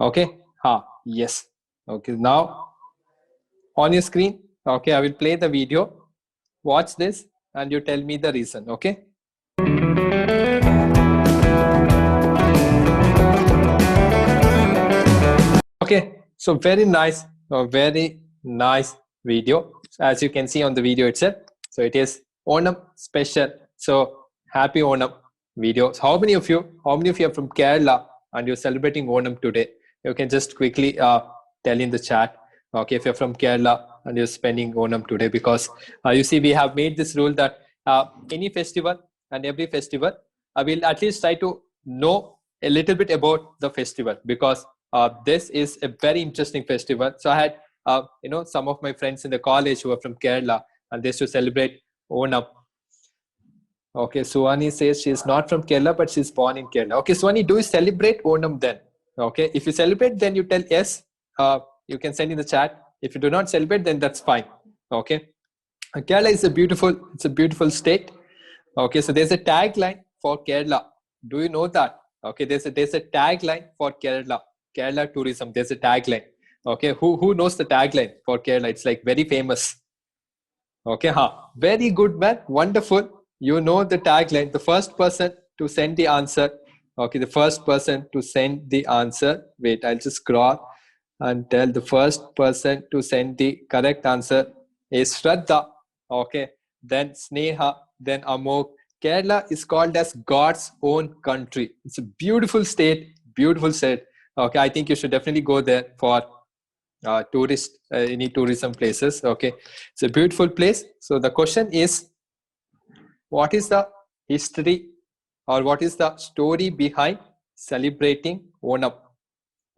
Okay. Yes. Okay. Now on your screen. Okay. I will play the video. Watch this and you tell me the reason. Okay. Okay. So very nice video. As you can see on the video itself. So it is Onam special. So happy Onam video. So how many of you are from Kerala and you're celebrating Onam today? You can just quickly tell in the chat. Okay, if you're from Kerala and you're spending Onam today, because you see, we have made this rule that any festival and every festival, I will at least try to know a little bit about the festival, because this is a very interesting festival. So I had, some of my friends in the college who are from Kerala, and they used to celebrate Onam. Okay, Suwani says she's not from Kerala, but she's born in Kerala. Okay, Suwani, do you celebrate Onam then? Okay, if you celebrate, then you tell yes. You can send in the chat. If you do not celebrate, then that's fine. Okay, Kerala is it's a beautiful state. Okay, so there's a tagline for Kerala. Do you know that? Okay, there's a tagline for Kerala tourism. There's a tagline. Okay, who knows the tagline for Kerala? It's like very famous. Okay, very good, man. Wonderful. You know the tagline. The first person to send the answer. Okay, the first person to send the answer. Wait, I'll just scroll and tell the first person to send the correct answer is Shraddha. Okay, then Sneha, then Amok. Kerala is called as God's own country. It's a beautiful state, beautiful state. Okay, I think you should definitely go there for any tourism places. Okay, it's a beautiful place. So the question is, what is the history or what is the story behind celebrating Onam?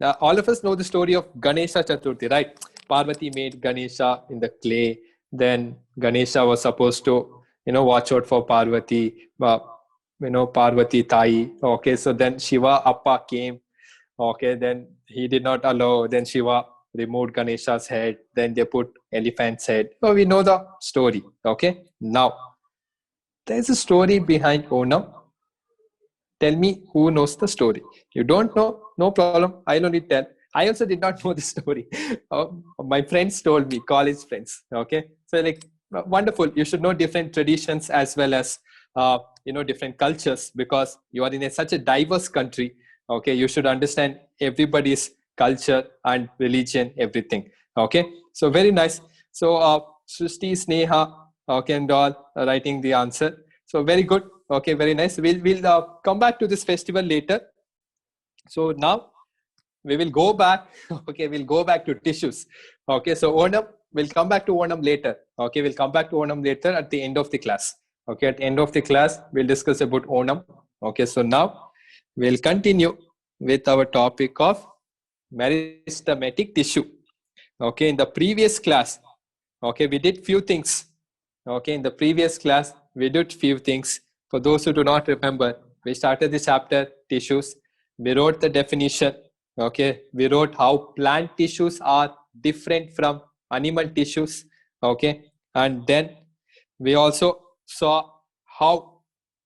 Now, all of us know the story of Ganesha Chaturthi, right? Parvati made Ganesha in the clay. Then Ganesha was supposed to, watch out for Parvati, Parvati Tai. Okay, so then Shiva Appa came. Okay, then he did not allow. Then Shiva removed Ganesha's head. Then they put elephant's head. So we know the story. Okay, now there's a story behind Onam. Tell me who knows the story. You don't know? No problem. I'll only tell. I also did not know the story. My friends told me, college friends. Okay, so wonderful. You should know different traditions as well as different cultures, because you are in such a diverse country. Okay, you should understand everybody's culture and religion, everything. Okay, so very nice. So Srishti, Sneha, okay, and all writing the answer. So very good. Okay, very nice. We'll come back to this festival later. So now we will go back. Okay, we'll go back to tissues. Okay, so Onam, we'll come back to Onam later. Okay, we'll come back to Onam later at the end of the class. Okay, at the end of the class, we'll discuss about Onam. Okay, so now we'll continue with our topic of meristematic tissue. Okay, in the previous class, okay, we did few things. Okay, in the previous class, we did few things. For those who do not remember, we started the chapter tissues. We wrote the definition. Okay, we wrote how plant tissues are different from animal tissues. Okay, and then we also saw how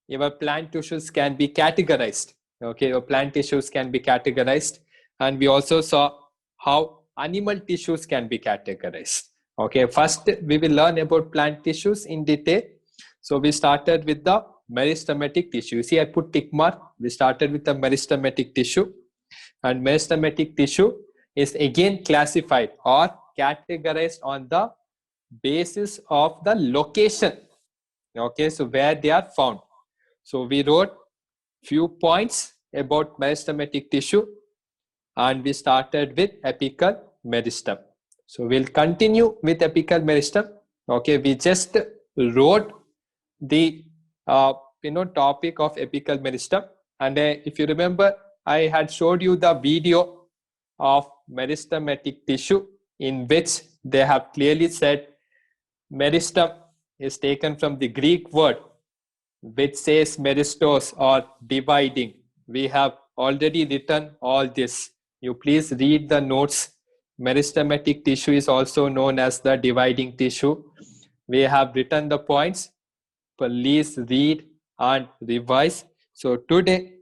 your plant tissues can be categorized. Okay, your plant tissues can be categorized, and we also saw how animal tissues can be categorized. Okay, first we will learn about plant tissues in detail. So we started with the meristematic tissue. You see, I put tick mark. We started with the meristematic tissue, and meristematic tissue is again classified or categorized on the basis of the location. Okay, so where they are found. So we wrote few points about meristematic tissue, and we started with apical meristem. So we'll continue with apical meristem. Okay, we just wrote the topic of apical meristem, and if you remember, I had showed you the video of meristematic tissue, in which they have clearly said meristem is taken from the Greek word which says meristos or dividing. We have already written all this. You please read the notes. Meristematic tissue is also known as the dividing tissue. We have written the points. Please read and revise. So today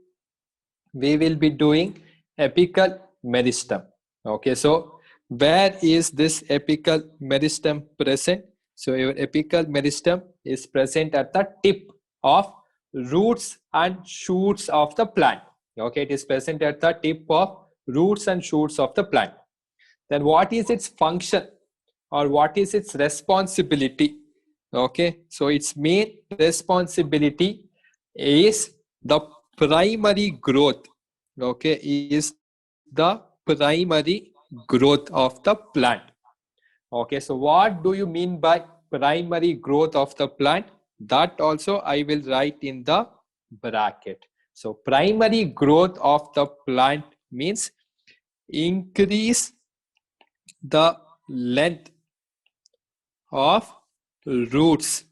we will be doing apical meristem. Okay, so where is this apical meristem present? So your apical meristem is present at the tip of roots and shoots of the plant. Okay, it is present at the tip of roots and shoots of the plant. Then what is its function or what is its responsibility? Okay, so its main responsibility is the primary growth. Okay, is the primary growth of the plant. Okay, so what do you mean by primary growth of the plant? That also I will write in the bracket. So primary growth of the plant means increase the length of roots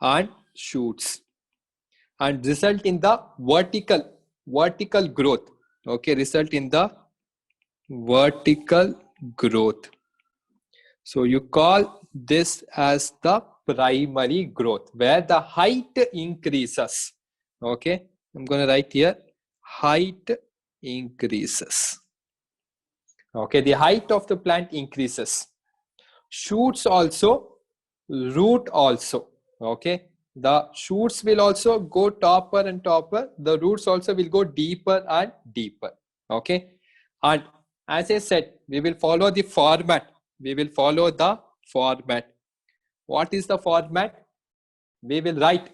and shoots and result in the vertical growth. Okay, result in the vertical growth. So you call this as the primary growth, where the height increases. Okay, I'm going to write here height increases. Okay, the height of the plant increases. Shoots also, root also. Okay, the shoots will also go topper and topper. The roots also will go deeper and deeper. Okay, and as I said, we will follow the format. We will follow the format. What is the format? We will write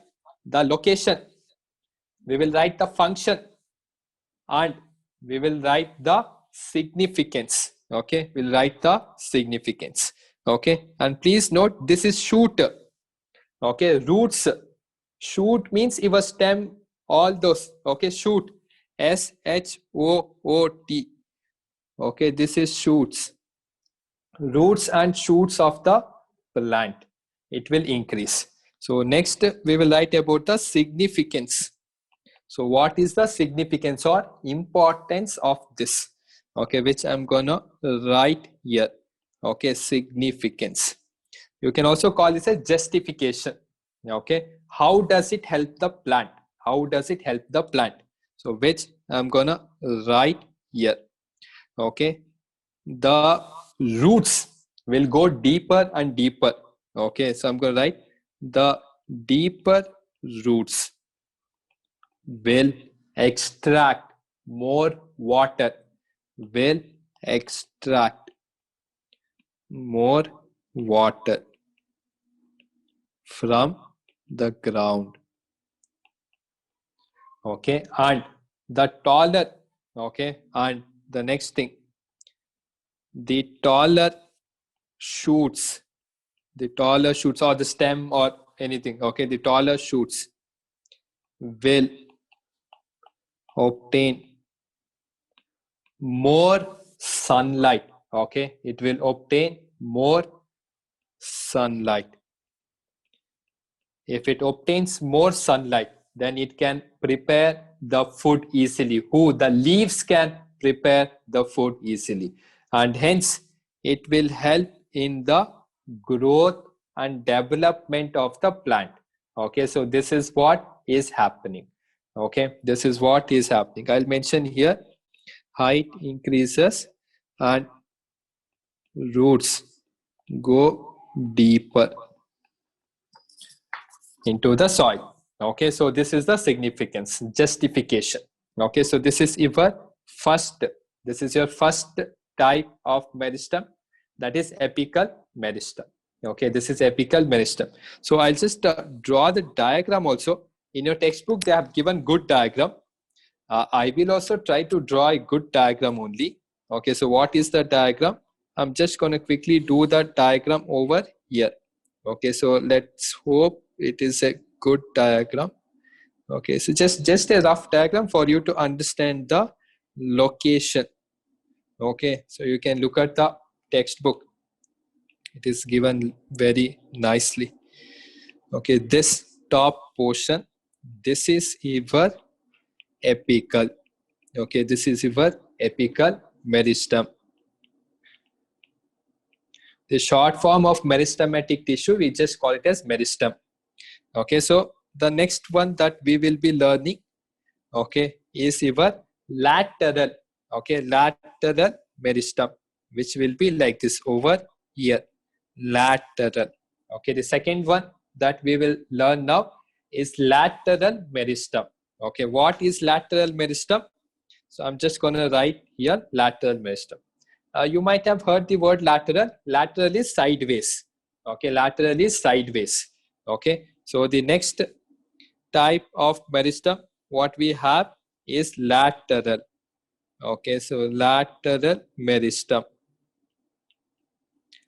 the location. We will write the function. And we will write the significance. Okay, we'll write the significance. Okay, and please note this is shoot. Okay, roots. Shoot means your stem, all those. Okay, shoot. SHOOT. Okay, this is shoots. Roots and shoots of the plant. It will increase. So next we will write about the significance. So what is the significance or importance of this? Okay, which I'm gonna write here. Okay, significance. You can also call this a justification. Okay, how does it help the plant? How does it help the plant? So which I'm gonna write here. Okay, the roots will go deeper and deeper. Okay, so I'm gonna write the deeper roots will extract more water, will extract more water from the ground. Okay, and the taller, okay, and the next thing, the taller shoots or the stem or anything, okay, the taller shoots will obtain more sunlight. Okay, it will obtain more sunlight. If it obtains more sunlight, then it can prepare the food easily. The leaves can prepare the food easily, and hence it will help in the growth and development of the plant. Okay, so this is what is happening. Okay, this is what is happening. I'll mention here height increases and roots go deeper into the soil. Okay, so this is the significance, justification. Okay, so this is your first type of meristem, that is apical meristem. Okay, this is apical meristem. So I'll just draw the diagram also. In your textbook, they have given good diagram. I will also try to draw a good diagram only. Okay, so what is the diagram? I'm just going to quickly do the diagram over here. Okay, so let's hope it is a good diagram. Okay, so just a rough diagram for you to understand the location. Okay, so you can look at the textbook. It is given very nicely. Okay, this top portion, this is your apical. Okay, this is your apical meristem. The short form of meristematic tissue, we just call it as meristem. Okay, so the next one that we will be learning, okay, is your lateral. Okay, lateral meristem, which will be like this over here, lateral. Okay, the second one that we will learn now is lateral meristem. Okay, what is lateral meristem? So I'm just going to write here lateral meristem. You might have heard the word lateral. Lateral is sideways. Okay, lateral is sideways. Okay, so the next type of meristem what we have is lateral. Okay, so lateral meristem.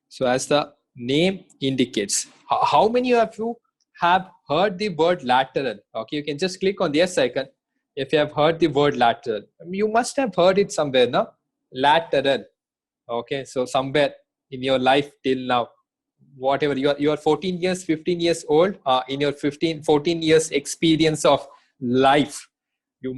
So as the name indicates, how many of you have heard the word lateral? Okay, you can just click on the yes icon if you have heard the word lateral. You must have heard it somewhere, no? Lateral. Okay, so somewhere in your life till now, whatever you are 14 years, 15 years old, in your 14 years experience of life, you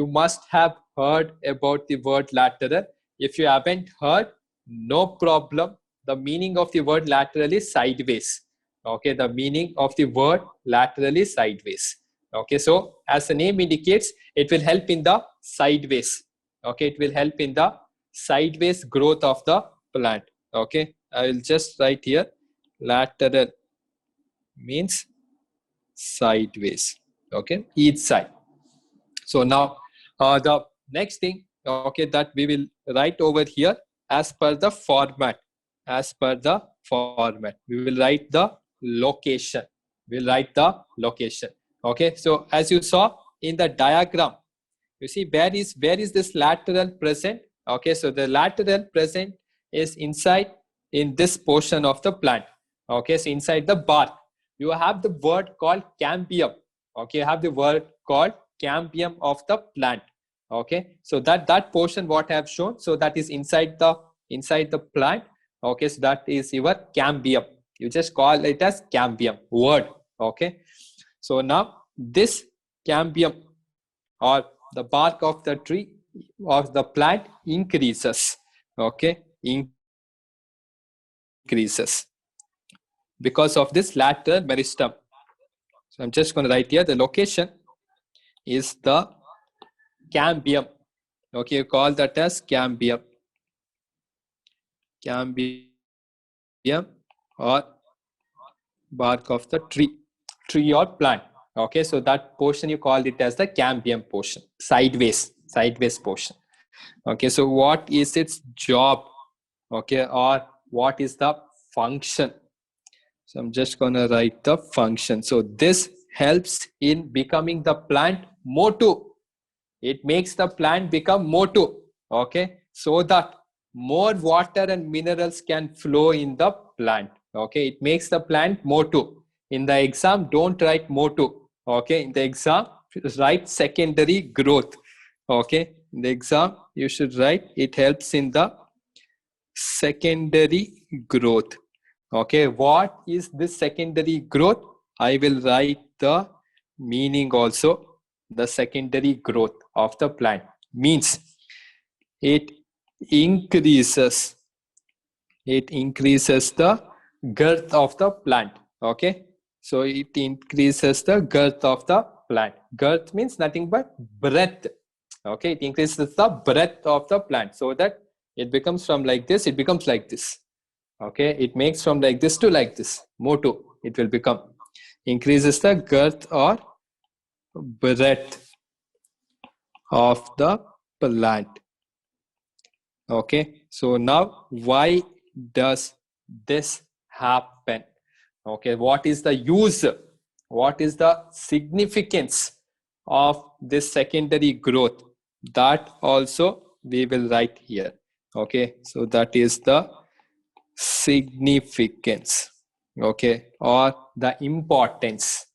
must have heard about the word lateral. If you haven't heard, no problem. The meaning of the word lateral is sideways. Okay, the meaning of the word lateral is sideways. Okay, so as the name indicates, it will help in the sideways. Okay, it will help in the sideways growth of the plant. Okay, I will just write here lateral means sideways. Okay, each side. So now the next thing, okay, that we will write over here as per the format. As per the format, we will write the location. We'll write the location. Okay, so as you saw in the diagram, you see where is this lateral present? Okay, so the lateral present is inside in this portion of the plant. Okay, so inside the bark, you have the word called cambium. Okay, you have the word called cambium of the plant. Okay, so that portion what I have shown, so that is inside the plant. Okay, so that is your cambium. You just call it as cambium word. Okay, so now this cambium or the bark of the tree or the plant increases. Okay, increases because of this lateral meristem. So I'm just going to write here the location is the cambium. Okay, you call that as cambium. Cambium or bark of the tree or plant. Okay, so that portion you call it as the cambium portion, sideways portion. Okay, so what is its job? Okay, or what is the function? So I'm just going to write the function. So this helps in becoming the plant motu. It makes the plant become motu. Okay, so that more water and minerals can flow in the plant. Okay, it makes the plant motu. In the exam, don't write motu. Okay, in the exam, write secondary growth. Okay, in the exam, you should write it helps in the secondary growth. Okay, what is this secondary growth? I will write the meaning also. The secondary growth of the plant means it increases the girth of the plant. Okay, so it increases the girth of the plant. Girth means nothing but breadth. Okay, it increases the breadth of the plant so that it becomes from like this, it becomes like this. Okay, it makes from like this to like this. Motu, it will become. Increases the girth or breadth of the plant. Okay, so now why does this happen? Okay, what is the use? What is the significance of this secondary growth? That also we will write here. Okay, so that is the significance. Okay, or the importance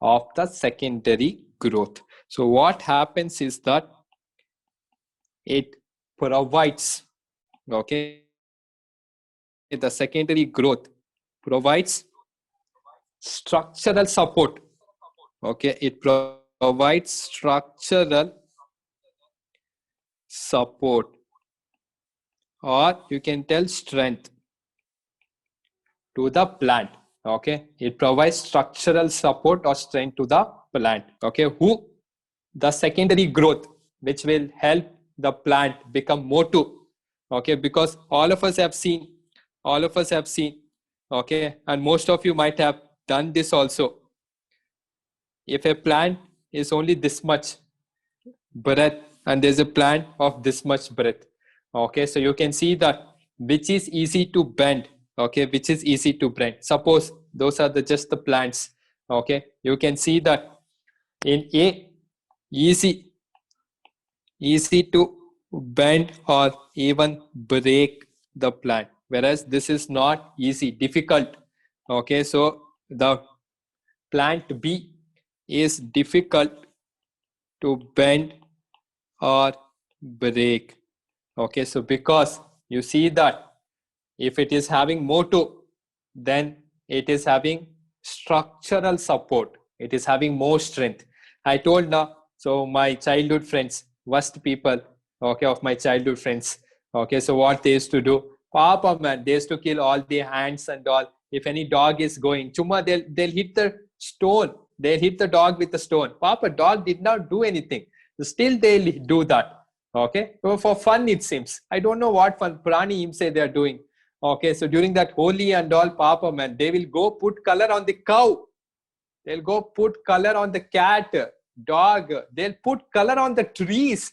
of the secondary growth. So what happens is that it provides, okay, the secondary growth provides structural support. Okay, it provides structural support, or you can tell strength to the plant. Okay, it provides structural support or strength to the plant. Okay, who the secondary growth which will help the plant become motu. Okay, because all of us have seen, okay, and most of you might have done this also. If a plant is only this much breadth and there's a plant of this much breadth, okay, so you can see that which is easy to bend, okay, which is easy to bend. Suppose those are just the plants, okay, you can see that in A, easy to bend or even break the plant, whereas this is not easy, difficult. Okay, so the plant B is difficult to bend or break. Okay, so because you see that if it is having motu, then it is having structural support, it is having more strength. I told now, so my childhood friends, worst people, okay, of my childhood friends, okay, so what they used to do, papa man, they used to kill all the ants and all. If any dog is going chuma, they'll hit the stone, they'll hit the dog with the stone. Papa, dog did not do anything, still they'll do that. Okay, so for fun it seems. I don't know what fun Prani Imse they are doing. Okay, so during that holy and all, papa man, they will go put color on the cow. They'll go put color on the cat, dog. They'll put color on the trees.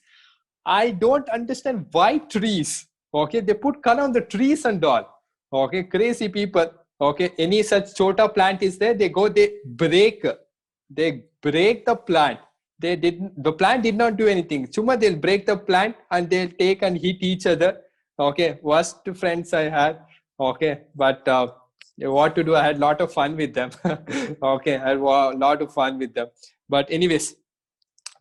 I don't understand why trees. Okay, they put color on the trees and all. Okay, crazy people. Okay, any such chota plant is there, they go, they break the plant. The plant did not do anything. Chuma, they'll break the plant and they'll take and hit each other. Okay, worst friends I had. Okay, but what to do? I had a lot of fun with them. Okay, I had a lot of fun with them. But anyways,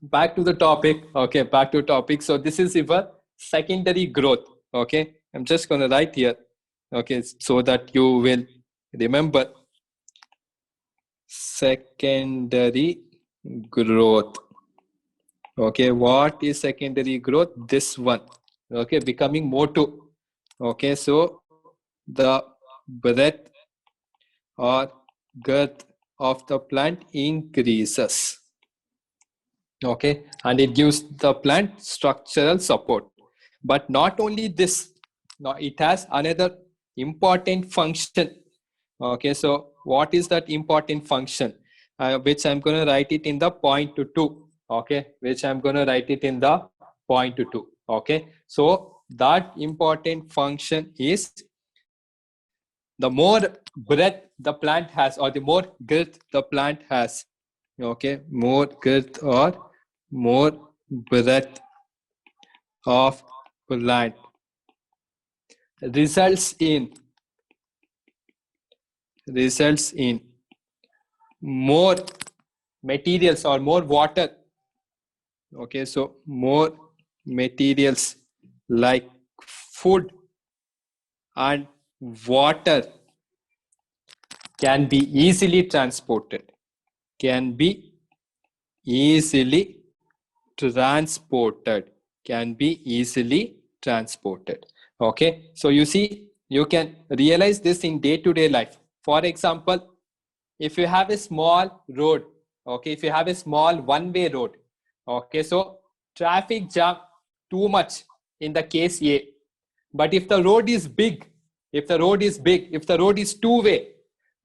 back to the topic. Okay, back to topic. So this is your secondary growth. Okay, I'm just gonna write here. Okay, so that you will remember secondary growth. Okay, what is secondary growth? This one. Okay, becoming motu. Okay, so the breadth or girth of the plant increases. Okay, and it gives the plant structural support. But not only this, now it has another important function. Okay, so what is that important function? Which I'm going to write it in the point 2. Okay, which I'm going to write it in the point 2. Okay, so that important function is the more breadth the plant has, or the more girth the plant has. Okay, more girth or more breadth of plant results in more materials or more water. Okay, so more materials like food and water can be easily transported. Can be easily transported. Okay, so you see, you can realize this in day-to-day life. For example, if you have a small road, okay, if you have a small one-way road, okay, so traffic jam too much in the case A. But if the road is big, if the road is two-way,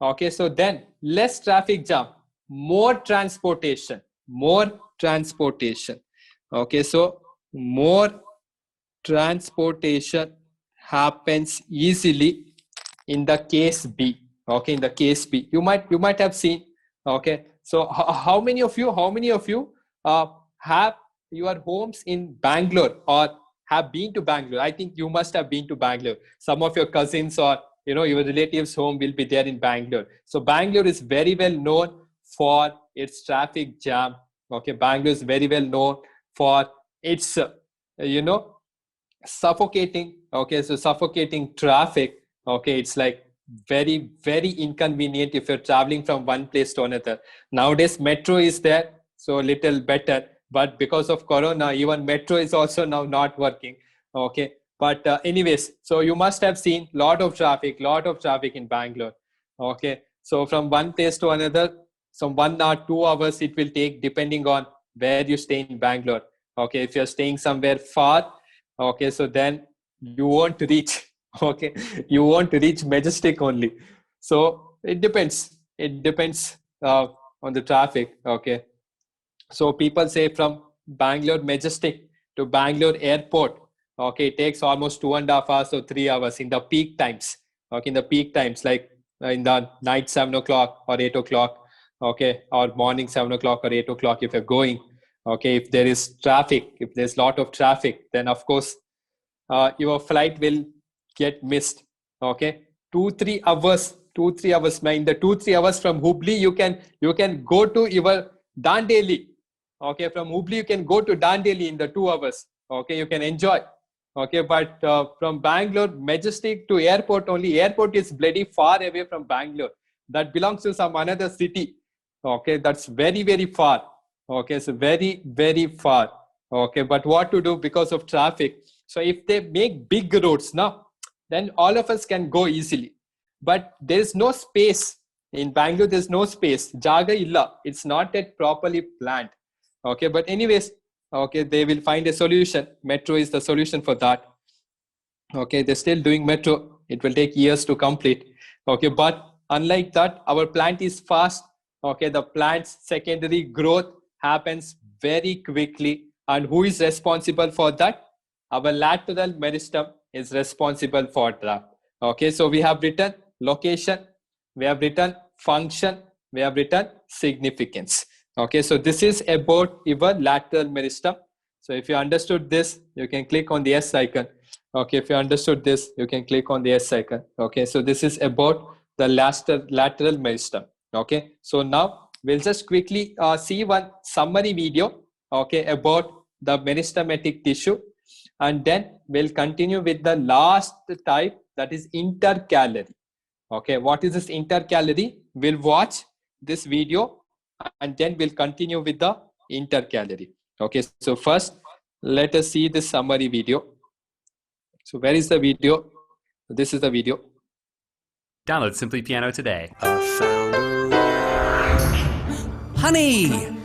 okay, so then less traffic jam, more transportation. Okay, so more transportation happens easily in the case B. Okay, in the case B, you might have seen. Okay, so how many of you have your homes in Bangalore or have been to Bangalore? I think you must have been to Bangalore. Some of your cousins or your relatives' home will be there in Bangalore. So Bangalore is very well known for its traffic jam. Okay, Bangalore is very well known for its suffocating. Okay, so suffocating traffic. Okay, it's like very, very inconvenient if you're traveling from one place to another. Nowadays metro is there, so little better, but because of corona, even metro is also now not working. Okay, but anyways, so you must have seen lot of traffic in Bangalore. Okay, so from one place to another, some 1 or 2 hours it will take, depending on where you stay in Bangalore. Okay, if you're staying somewhere far, okay, so then you won't reach. Okay, you won't reach Majestic only. So it depends. It depends on the traffic. Okay, so people say from Bangalore Majestic to Bangalore Airport, okay, it takes almost 2.5 hours or 3 hours in the peak times. Okay, in the peak times, like in the night 7 o'clock or 8 o'clock, okay, or morning 7 o'clock or 8 o'clock if you're going. Okay, if there is traffic, if there's a lot of traffic, then of course your flight will get missed. Okay, 2 3 hours, 2 3 hours. In the 2 3 hours from Hubli, you can go to your Dandeli. Okay, from Hubli you can go to Dandeli in the 2 hours. Okay, you can enjoy. Okay, but from Bangalore Majestic to airport, only airport is bloody far away from Bangalore. That belongs to some another city. Okay, that's very very far. Okay, so very very far. Okay, but what to do because of traffic? So if they make big roads now, then all of us can go easily. But there is no space in Bangalore. There's no space. Jaga illa. It's not yet properly planned. Okay, but anyways, okay, they will find a solution. Metro is the solution for that. Okay, they're still doing metro. It will take years to complete. Okay, but unlike that, our plant is fast. Okay, the plant's secondary growth happens very quickly. And who is responsible for that? Our lateral meristem is responsible for that. Okay, so we have written location, we have written function, we have written significance. Okay, so this is about your lateral meristem. So if you understood this, you can click on the S icon. Okay, if you understood this, you can click on the S icon. Okay, so this is about the lateral meristem. Okay, so now we'll just quickly see one summary video, okay, about the meristematic tissue, and then we'll continue with the last type, that is intercalary. Okay, what is this intercalary? We'll watch this video and then we'll continue with the intercalary. Okay, so first let us see this summary video. So where is the video? This is the video. Download Simply Piano today. Honey!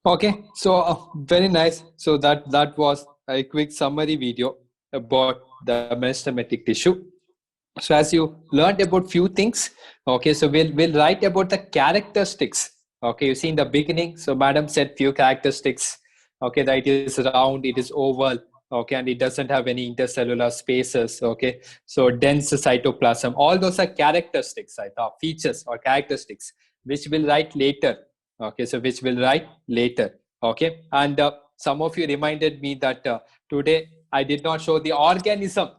Okay, so very nice. So that was a quick summary video about the meristematic tissue. So as you learned about few things, okay, so we'll write about the characteristics. Okay, you see in the beginning, so madam said few characteristics. Okay, that it is round, it is oval, okay, and it doesn't have any intercellular spaces. Okay, so dense cytoplasm. All those are characteristics, I thought, features or characteristics, which we'll write later. Okay, so which we'll write later. Okay, and some of you reminded me that today I did not show the organism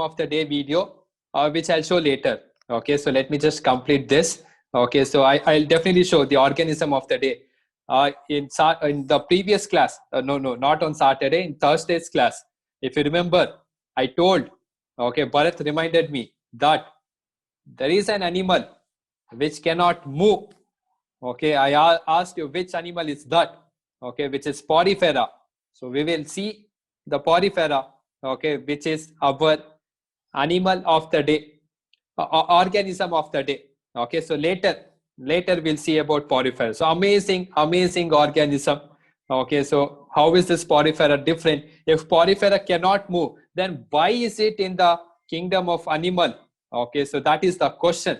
of the day video, which I'll show later. Okay, so let me just complete this. Okay, so I'll definitely show the organism of the day in the previous class. No, not on Saturday, in Thursday's class. If you remember, I told, okay, Bharat reminded me that there is an animal which cannot move. Okay, I asked you which animal is that. Okay, which is porifera. So we will see the porifera, okay, which is our animal of the day, organism of the day. Okay, so later we'll see about porifera. So amazing organism. Okay, so how is this porifera different? If porifera cannot move, then why is it in the kingdom of animal? Okay, so that is the question.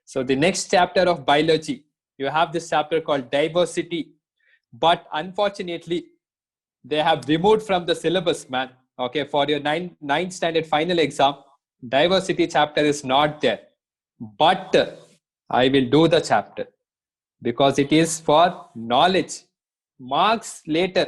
So the next chapter of biology, you have this chapter called diversity, but unfortunately they have removed from the syllabus, man. Okay, for your ninth standard final exam, diversity chapter is not there. But I will do the chapter because it is for knowledge. Marks later.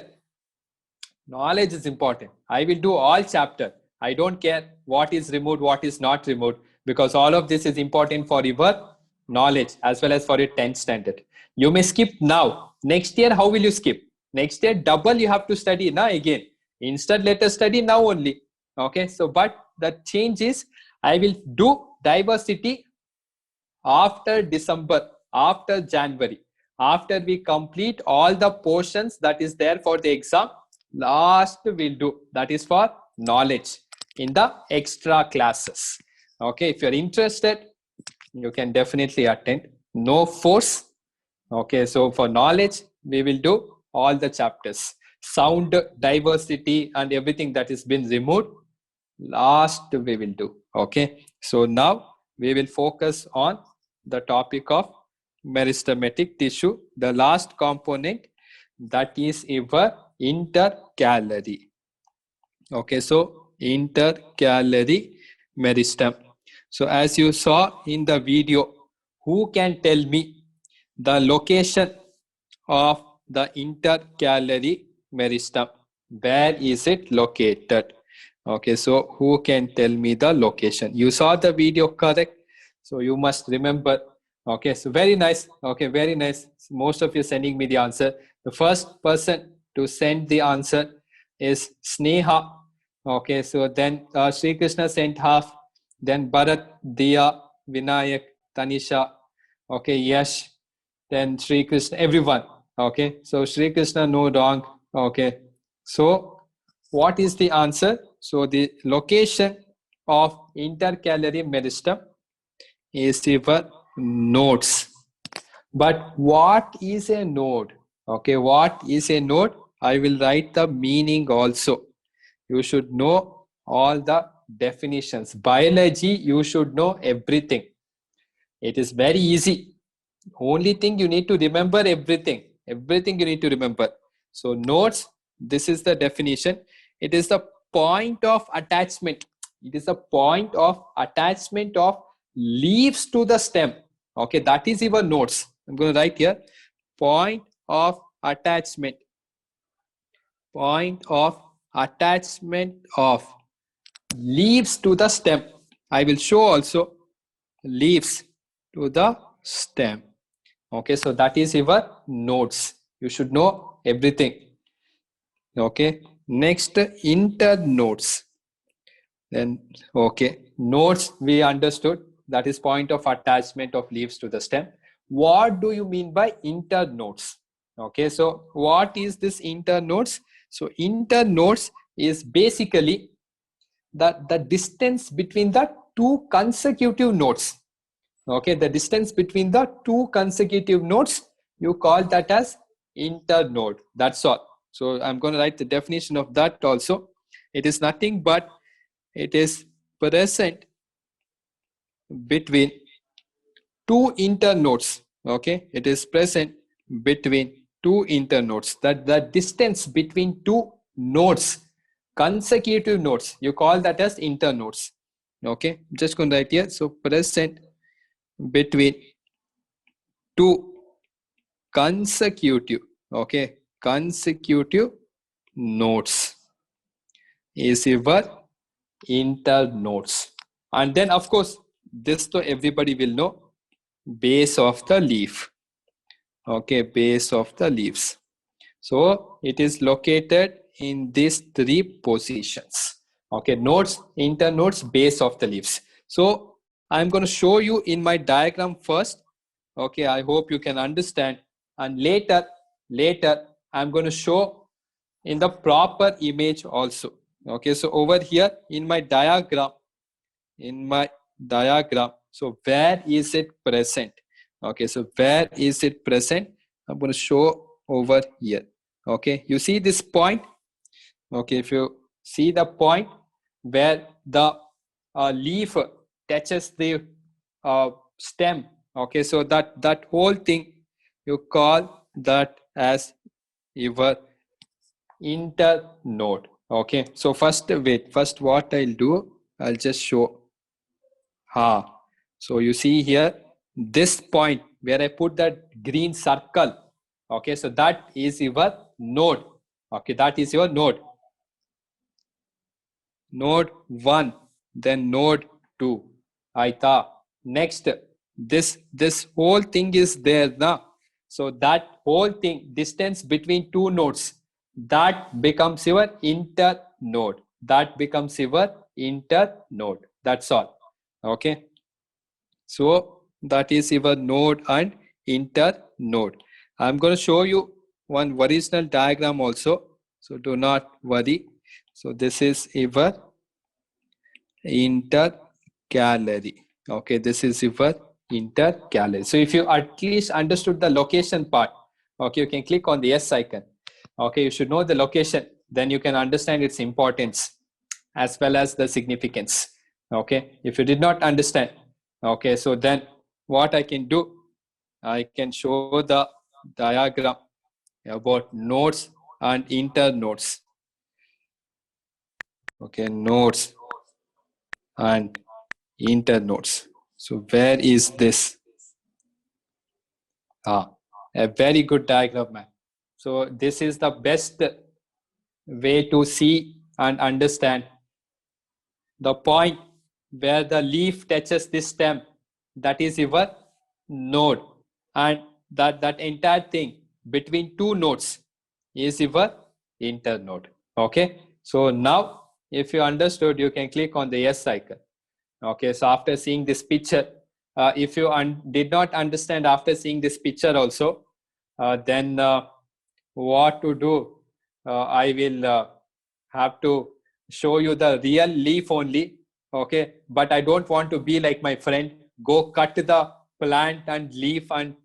Knowledge is important. I will do all chapter. I don't care what is removed, what is not removed, because all of this is important for your knowledge as well as for your 10th standard. You may skip now. Next year, how will you skip? Next year, double you have to study now again. Instead, let us study now only. Okay, so but the change is I will do diversity after December, after January, after we complete all the portions that is there for the exam. Last we'll do, that is for knowledge in the extra classes. Okay, if you're interested, you can definitely attend. no force. Okay, so for knowledge, we will do all the chapters. Sound diversity and everything that has been removed, last we will do. Okay, so now we will focus on the topic of meristematic tissue, the last component, that is your intercalary. Okay, so intercalary meristem. So as you saw in the video, who can tell me the location of the intercalary meristem? Where is it located? Okay, so who can tell me the location? You saw the video, correct? So you must remember. Okay, so very nice. Okay, very nice. Most of you sending me the answer. The first person to send the answer is Sneha. Okay, so then Sri Krishna sent half. Then Bharat, Diya, Vinayak, Tanisha. Okay, Yash. Then Sri Krishna, everyone. Okay, so Sri Krishna, no wrong. Okay, so what is the answer? So the location of intercalary meristem is your nodes. But what is a node? Okay, what is a node? I will write the meaning also. You should know all the definitions. Biology, you should know everything. It is very easy. Only thing you need to remember everything. Everything you need to remember. So nodes, this is the definition. It is the point of attachment. It is the point of attachment of leaves to the stem. Okay, that is your nodes. I'm going to write here. Point of attachment. Point of attachment of leaves to the stem. I will show also leaves to the stem. Okay, so that is your nodes. You should know everything. Okay, next internodes. Then okay, nodes we understood, that is point of attachment of leaves to the stem. What do you mean by internodes? Okay, so what is this internodes? So internodes is basically the distance between the two consecutive nodes. Okay, the distance between the two consecutive nodes, you call that as internode. That's all. So I'm going to write the definition of that also. It is nothing but it is present between two internodes. Okay, it is present between two internodes. That the distance between two nodes, consecutive nodes, you call that as internodes. Okay, just going to write here. So present between two consecutive, okay, consecutive nodes is your internodes. And then of course this to everybody will know, base of the leaf. Okay, base of the leaves. So it is located in these three positions. Okay, nodes, internodes, base of the leaves. So I'm going to show you in my diagram first. Okay, I hope you can understand. And later I'm going to show in the proper image also. Okay, so over here in my diagram, so where is it present? Okay, so where is it present? I'm going to show over here. Okay, you see this point? Okay, if you see the point where the leaf touches the stem, okay, so that whole thing you call that as your internode. Okay, so first what I'll do, I'll just show. So you see here this point where I put that green circle. Okay, so that is your node. Okay, that is your node. Node 1, then node 2. Aita. Next, this whole thing is there now. So that whole thing, distance between two nodes, that becomes your internode. That becomes your internode. That's all. Okay. So that is your node and internode. I'm going to show you one original diagram also. So do not worry. So this is your intercalary. Okay, this is your intercalary. So if you at least understood the location part, okay, you can click on the yes icon. Okay, you should know the location, then you can understand its importance as well as the significance. Okay, if you did not understand, okay, so then what I can do, I can show the diagram about nodes and internodes. Okay, nodes and internodes. So where is this? A very good diagram, man. So this is the best way to see and understand the point where the leaf touches this stem. That is your node, and that entire thing between two nodes is your internode. Okay, so now if you understood, you can click on the yes icon. Okay, so after seeing this picture, if you did not understand after seeing this picture also, then what to do? I will have to show you the real leaf only. Okay, but I don't want to be like my friend, go cut the plant and leaf and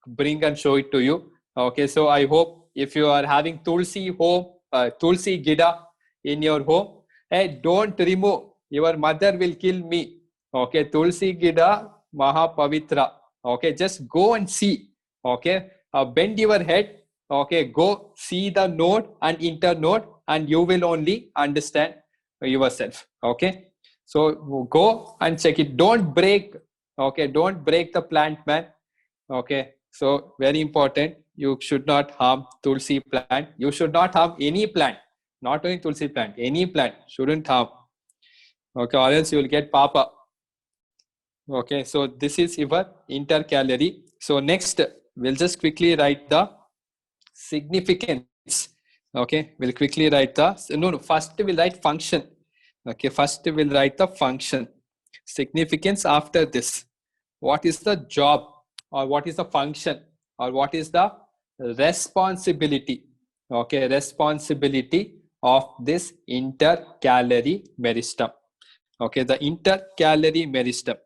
bring and show it to you. Okay, so I hope if you are having tulsi home, tulsi gida in your home, hey, don't remove. Your mother will kill me. Okay, tulsi gida mahapavitra. Okay, just go and see. Okay, bend your head. Okay, go see the node and internode, and you will only understand yourself. Okay, so go and check it. Don't break. Okay, don't break the plant, man. Okay, so very important. You should not harm tulsi plant. You should not harm any plant. Not only tulsi plant, any plant shouldn't harm. Okay, or else you will get papa. Okay, so this is your intercalary. So next, we'll just quickly write the significance. Okay, we'll quickly write the, no, first we'll write function. Okay, first we'll write the function. Significance after this. What is the job, or what is the function, or what is the responsibility? Okay, responsibility of this intercalary meristem. Okay, the intercalary meristem.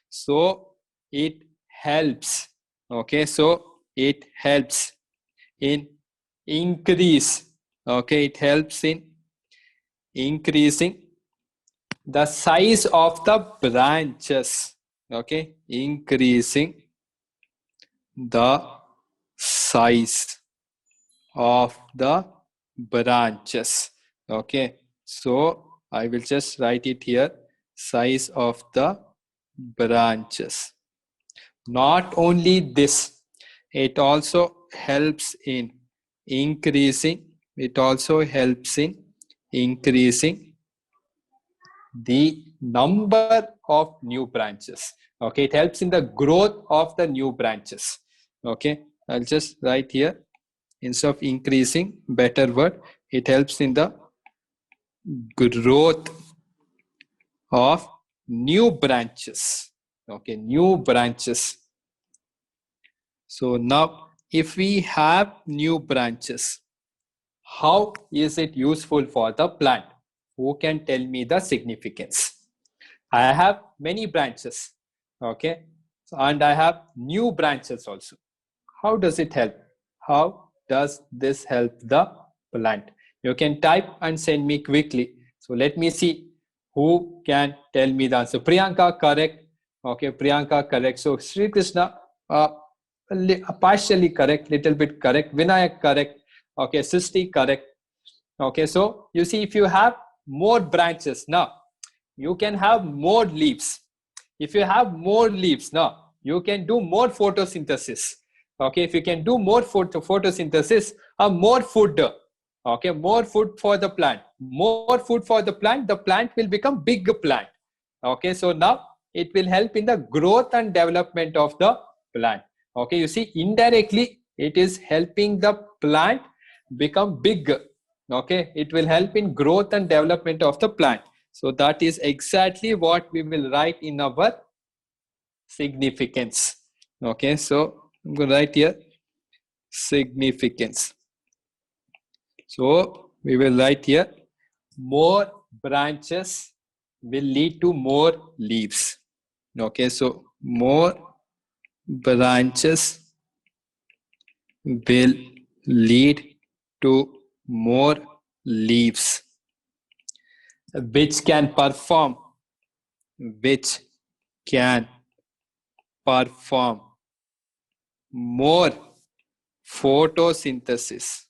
So it helps. Okay, so it helps in increase. Okay, it helps in increasing the size of the branches. Okay, increasing the size of the branches. Okay, so I will just write it here, size of the branches. Not only this, it also helps in increasing, it also helps in increasing the number of new branches. Okay, it helps in the growth of the new branches. Okay, I'll just write here, instead of increasing, better word, it helps in the growth of new branches. Okay, new branches. So now if we have new branches, how is it useful for the plant? Who can tell me the significance? I have many branches. Okay, and I have new branches also. How does it help? How does this help the plant? You can type and send me quickly. So let me see who can tell me the answer. Priyanka, correct. Okay, Priyanka, correct. So Sri Krishna, partially correct, little bit correct. Vinayak, correct. Okay, Sisti, correct. Okay, so you see, if you have more branches now, you can have more leaves. If you have more leaves now, you can do more photosynthesis. Okay, if you can do more photosynthesis, more food. Okay, more food for the plant. More food for the plant will become big plant. Okay, so now it will help in the growth and development of the plant. Okay, you see, indirectly it is helping the plant become big. Okay, it will help in growth and development of the plant. So that is exactly what we will write in our significance. Okay, so I'm going to write here significance. So we will write here, more branches will lead to more leaves. Okay, so more branches will lead to more leaves, which can perform more photosynthesis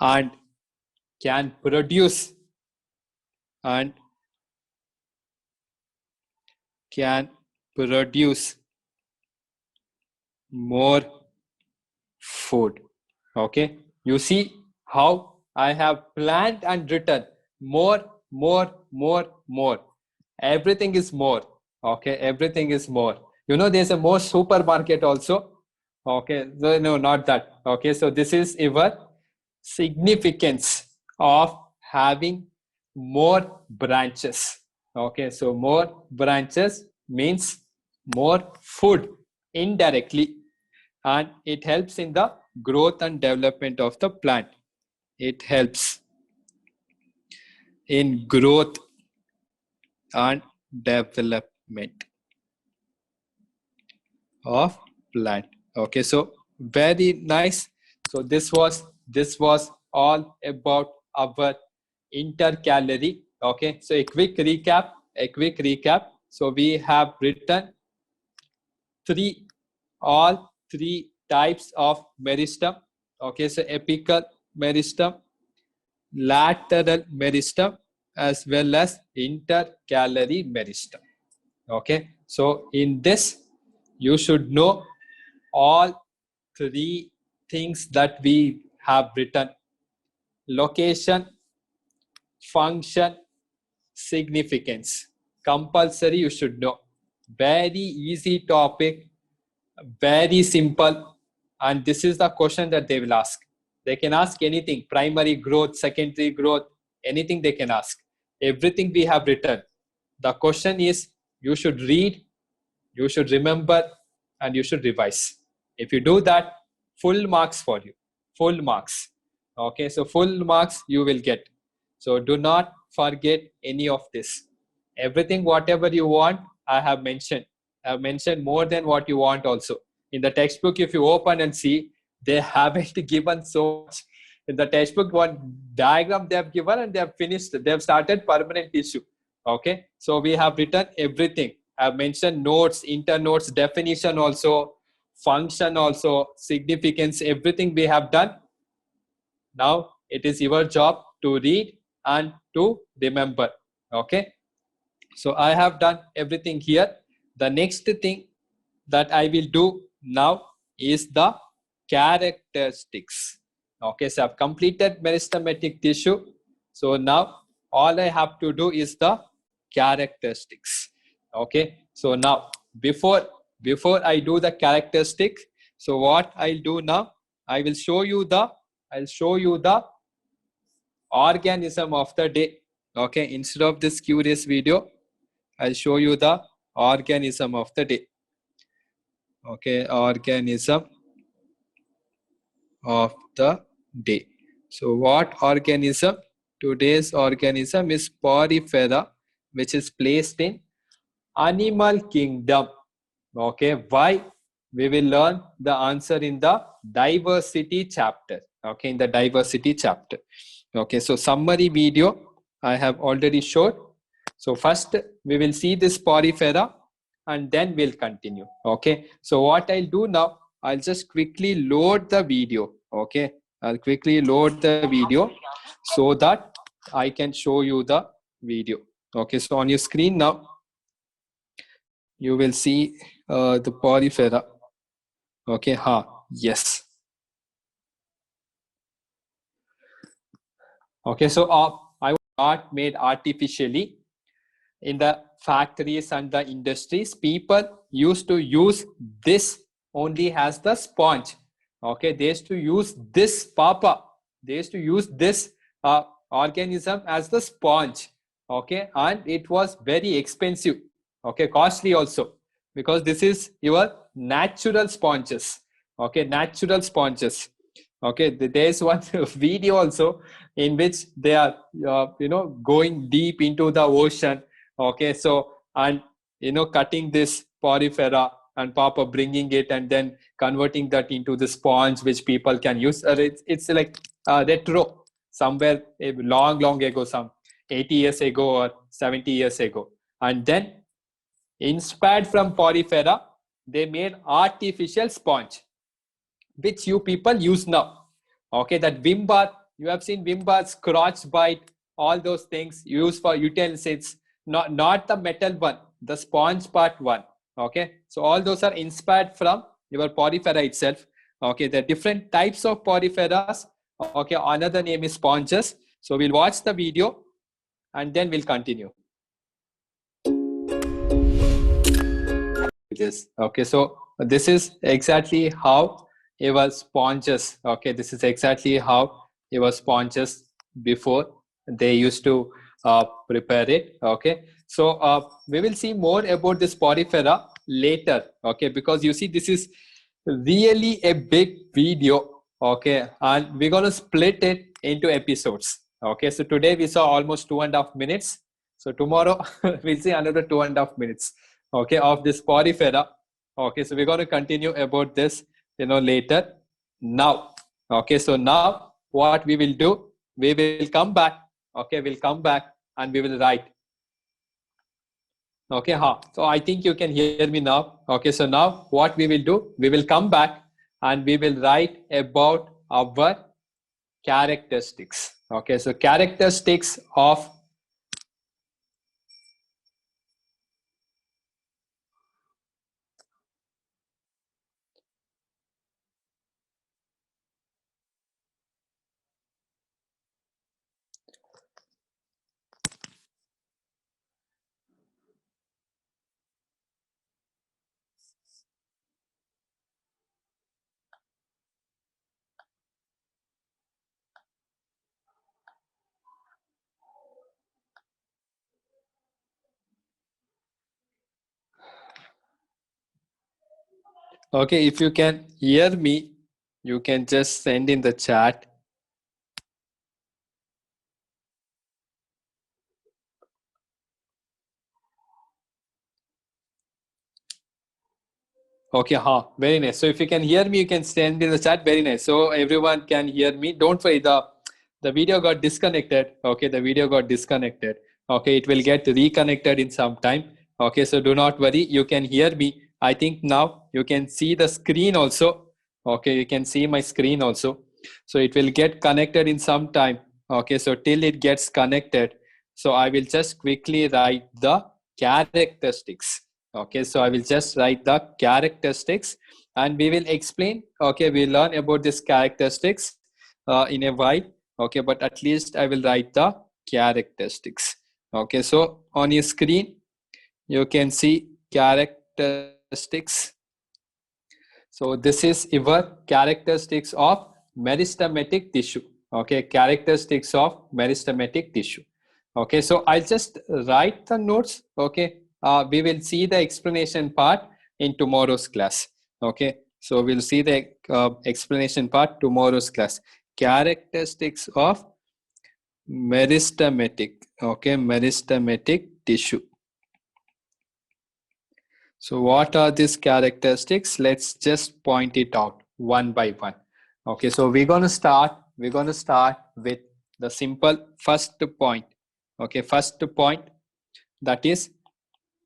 and can produce more food. Okay, you see how I have planned and written more. Everything is more. Okay, everything is more. You know, there's a more supermarket also. Okay, so no, not that. Okay, so this is your significance of having more branches. Okay, so more branches means more food indirectly, and it helps in the growth and development of the plant. It helps in growth and development of plant. Okay, so very nice. So this was all about our intercalary. Okay, so a quick recap. So we have written all three types of meristem. Okay, so apical meristem, lateral meristem, as well as intercalary meristem. Okay, so in this you should know all three things that we have written: location, function, significance. Compulsory, you should know. Very easy topic, very simple, and this is the question that they will ask. They can ask anything: primary growth, secondary growth, anything they can ask. Everything we have written. The question is, you should read, you should remember, and you should revise. If you do that, full marks for you. Full marks. Okay, so full marks you will get. So do not forget any of this. Everything, whatever you want, I have mentioned. I have mentioned more than what you want also. In the textbook, if you open and see, they haven't given so much. In the textbook, one diagram they have given and they have finished. They have started permanent tissue. Okay, so we have written everything. I have mentioned notes, internotes, definition also, function also, significance, everything we have done. Now it is your job to read and to remember. Okay, so I have done everything here. The next thing that I will do now is the characteristics. Okay, so I've completed meristematic tissue. So now all I have to do is the characteristics. Okay, so now before I do the characteristics, so what I'll do now, I'll show you the organism of the day. Okay, instead of this curious video, I'll show you the organism of the day. Okay, organism of the day. So what organism? Today's organism is Porifera, which is placed in animal kingdom. Okay, why? We will learn the answer in the diversity chapter. Okay, in the diversity chapter. Okay, so summary video I have already showed. So first we will see this Porifera and then we'll continue. Okay, so what I'll do now, I'll just quickly load the video. Okay, I'll quickly load the video so that I can show you the video. Okay, so on your screen now, you will see the Porifera. Okay, yes. Okay, so I was not made artificially. In the factories and the industries, people used to use this only as the sponge. Okay, they used to use this papa. They used to use this organism as the sponge. Okay, and it was very expensive. Okay, costly also, because this is your natural sponges. Okay, natural sponges. Okay, there is one video also in which they are going deep into the ocean. Okay, so and cutting this porifera and Papa bringing it and then converting that into the sponge which people can use. It's like retro, somewhere long ago, some 80 years ago or 70 years ago. And then inspired from porifera, they made artificial sponge which you people use now. Okay, that Vim bath, you have seen Vim bath, crotch bite, all those things used for utensils, not the metal one, the sponge part one. Okay, so all those are inspired from your porifera itself. Okay, there are different types of poriferas. Okay, another name is sponges. So we'll watch the video and then we'll continue. Okay, so this is exactly how it was sponges. Okay, this is exactly how it was sponges before they used to prepare it. Okay, so we will see more about this porifera later. Okay, because you see this is really a big video. Okay, and we're going to split it into episodes. Okay, so today we saw almost 2.5 minutes. So tomorrow we'll see another 2.5 minutes. Okay, of this porifera. Okay, so we're going to continue about this later. Now, okay, so now what we will do, we will come back. Okay, we'll come back and we will write. Okay, so I think you can hear me now. Okay, so now what we will do, we will come back and we will write about our characteristics. Okay, so characteristics of okay, if you can hear me, you can just send in the chat. Okay, very nice. So if you can hear me, you can send in the chat. Very nice. So everyone can hear me. Don't worry, the video got disconnected. Okay, the video got disconnected. Okay, it will get reconnected in some time. Okay, so do not worry. You can hear me. I think now you can see the screen also. Okay, you can see my screen also. So it will get connected in some time. Okay, so till it gets connected. So I will just quickly write the characteristics. Okay, so I will just write the characteristics and we will explain. Okay, we'll learn about this characteristics in a while. Okay, but at least I will write the characteristics. Okay, so on your screen, you can see characteristics. So this is your characteristics of meristematic tissue. Okay, characteristics of meristematic tissue. Okay, so I'll just write the notes. Okay, we will see the explanation part in tomorrow's class. Okay, so we'll see the explanation part tomorrow's class. Characteristics of meristematic. Okay, meristematic tissue. So what are these characteristics? Let's just point it out one by one. Okay, so we're going to start with the simple first point. Okay, first point, that is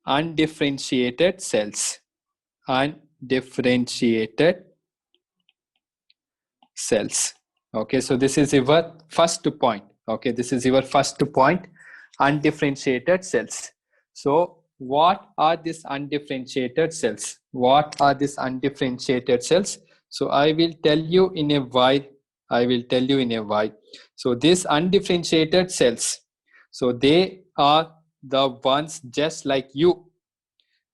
undifferentiated cells. Undifferentiated cells. Okay, so this is your first point. Okay, this is your first point, undifferentiated cells. So what are these undifferentiated cells? What are these undifferentiated cells? So I will tell you in a while. So these undifferentiated cells, so they are the ones just like you.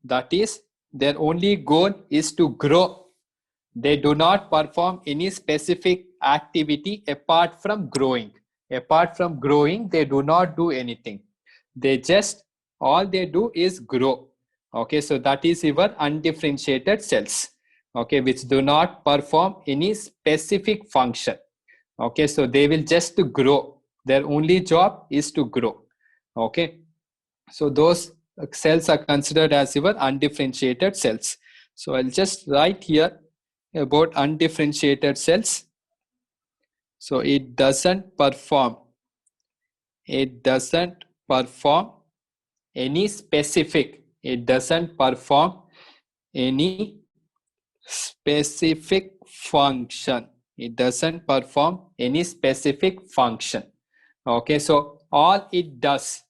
That is, their only goal is to grow. They do not perform any specific activity apart from growing. Apart from growing, they do not do anything. They just, all they do is grow. Okay, so that is your undifferentiated cells. Okay, which do not perform any specific function. Okay, so they will just grow. Their only job is to grow. Okay, so those cells are considered as your undifferentiated cells. So I'll just write here about undifferentiated cells. So it doesn't perform any specific function. It doesn't perform any specific function. Okay, so all it does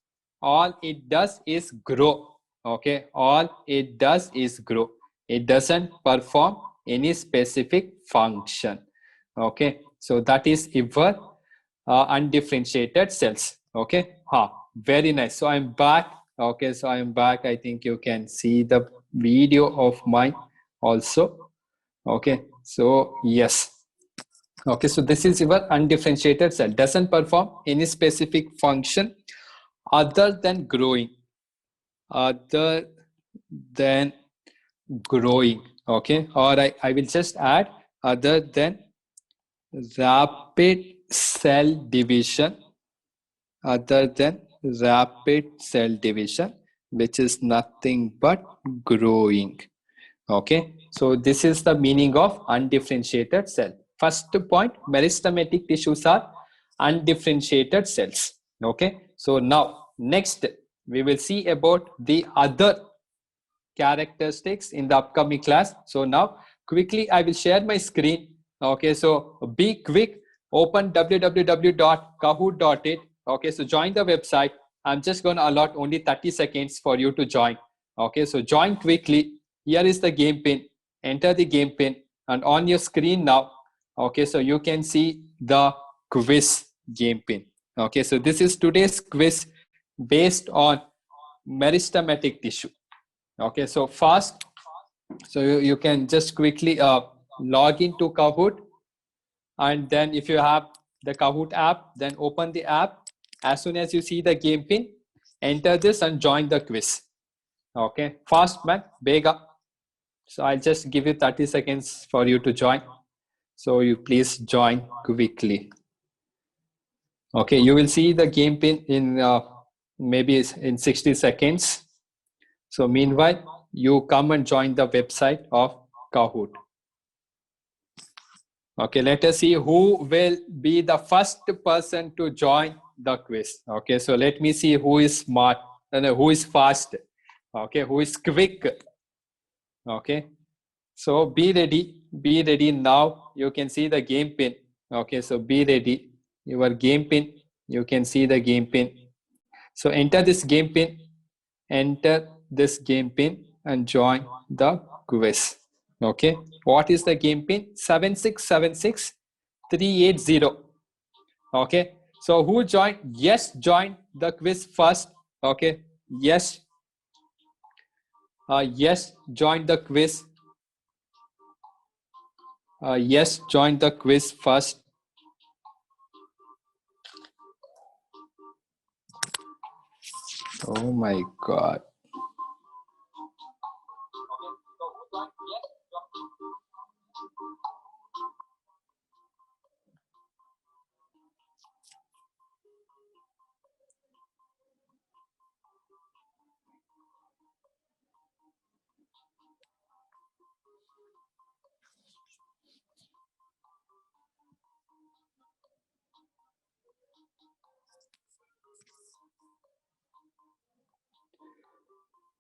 is grow. Okay, all it does is grow. It doesn't perform any specific function. Okay, so that is your undifferentiated cells. Okay, very nice. So I'm back. Okay, so I'm back. I think you can see the video of mine also. Okay, so yes. Okay, so this is your undifferentiated cell. Doesn't perform any specific function other than growing. Other than growing. Okay, or I will just add other than rapid cell division. Other than rapid cell division, which is nothing but growing. Okay, so this is the meaning of undifferentiated cell. First point, meristematic tissues are undifferentiated cells. Okay, so now next we will see about the other characteristics in the upcoming class. So now quickly I will share my screen. Okay, so be quick, open www.kahoot.it. Okay, so join the website. I'm just going to allot only 30 seconds for you to join. Okay, so join quickly. Here is the game pin. Enter the game pin, and on your screen now, okay, so you can see the quiz game pin. Okay, so this is today's quiz based on meristematic tissue. Okay, so fast. So you can just quickly log into Kahoot, and then if you have the Kahoot app, then open the app. As soon as you see the game pin, enter this and join the quiz. Okay, fast man, bega. So I'll just give you 30 seconds for you to join. So you please join quickly. Okay, you will see the game pin in maybe in 60 seconds. So meanwhile, you come and join the website of Kahoot. Okay, let us see who will be the first person to join the quiz. Okay, so let me see who is smart and who is fast. Okay, who is quick. Okay, so be ready now. You can see the game pin. Okay, so be ready. Your game pin, you can see the game pin. So enter this game pin, and join the quiz. Okay, what is the game pin? 7676380. Okay, so who joined? Yes, join the quiz first. Okay, yes, yes, join the quiz. Yes, join the quiz first. Oh my God.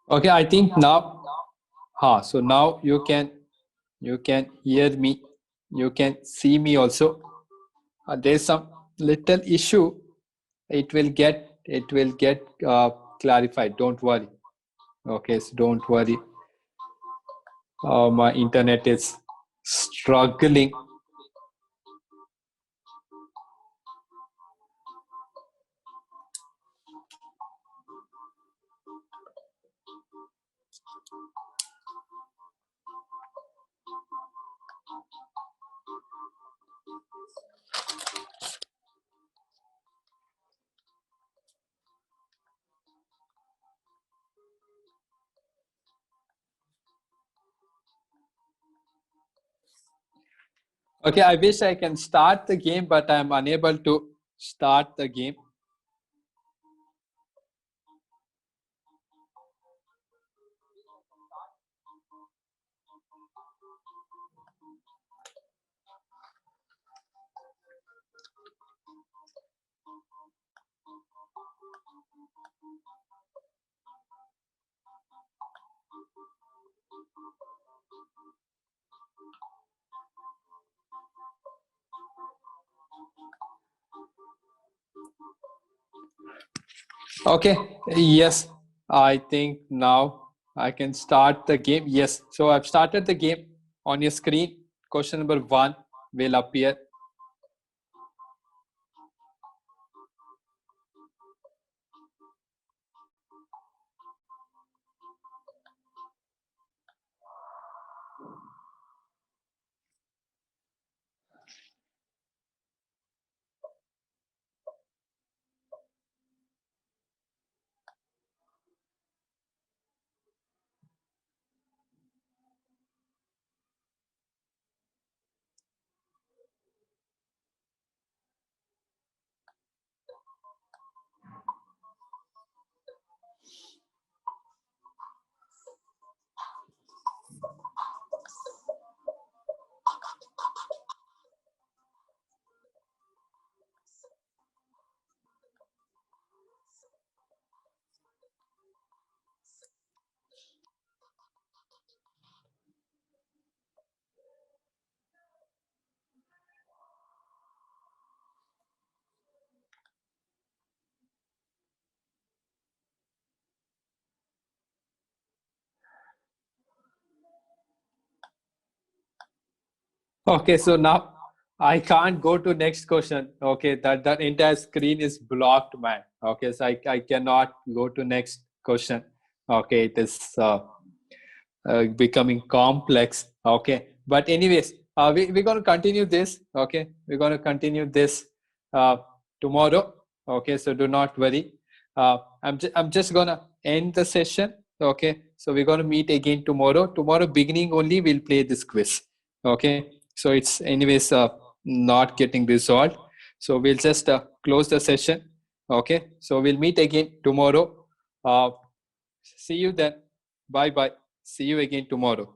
Okay, I think now, so now you can hear me, you can see me also. There's some little issue. It will get clarified. Don't worry. Okay, so don't worry. My internet is struggling. Okay, I wish I can start the game, but I'm unable to start the game. Okay, yes, I think now I can start the game. Yes, so I've started the game on your screen. Question number 1 will appear. Okay, so now I can't go to next question. Okay, that entire screen is blocked, man. Okay, so I cannot go to next question. Okay, it is becoming complex. Okay, but anyways, we're going to continue this. Okay, we're going to continue this uh, tomorrow. Okay, so do not worry. I'm just going to end the session. Okay, so we're going to meet again tomorrow. Tomorrow beginning only we'll play this quiz. Okay, so it's anyways not getting resolved. So we'll just close the session. Okay, so we'll meet again tomorrow. See you then. Bye bye. See you again tomorrow.